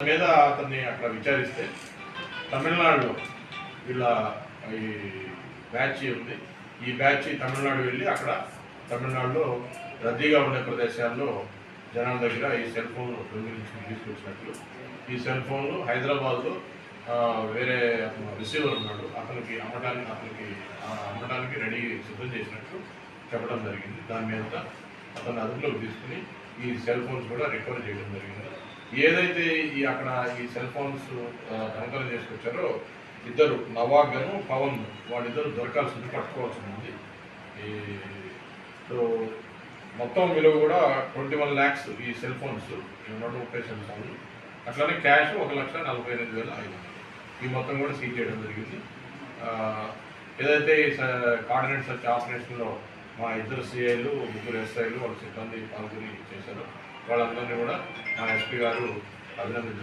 మీద అతన్ని అక్కడ విచారిస్తే తమిళనాడులో వీళ్ళ ఈ బ్యాచ్ ఉంది. ఈ బ్యాచ్ తమిళనాడు వెళ్ళి అక్కడ తమిళనాడులో రద్దీగా ఉండే ప్రదేశాల్లో జనాల దగ్గర ఈ సెల్ ఫోన్లు దొంగిలించుకుని తీసుకొచ్చినట్లు, ఈ సెల్ ఫోన్లు హైదరాబాద్లో వేరే రిసీవర్ ఉన్నాడు, అతనికి అమ్మడానికి రెడీ సిద్ధం చేసినట్లు చెప్పడం జరిగింది. దాని మీద అతను అదుపులోకి తీసుకుని ఈ సెల్ ఫోన్స్ కూడా రికవర్ చేయడం జరిగింది. ఏదైతే అక్కడ ఈ సెల్ ఫోన్స్ దొంగతనం చేసుకొచ్చారో ఇద్దరు నవాగను పవన్ వాళ్ళిద్దరు దొరకాల్సింది, పట్టుకోవాల్సి ఉంది. సో మొత్తం విలువ కూడా 21 lakhs ఈ సెల్ ఫోన్స్, 130 సెల్ ఫోన్లు, అట్లానే క్యాష్ 1,48,500 ఈ మొత్తం కూడా సీజ్ చేయడం జరిగింది. ఏదైతే కోఆర్డినేట్ సర్చ్ ఆపరేషన్లో మా ఇద్దరు సిఐలు, ముగ్గురు ఎస్ఐలు వాళ్ళ సిబ్బంది పాల్గొని చేశారో వాళ్ళందరినీ కూడా మా ఎస్పీ గారు అభినందించారు.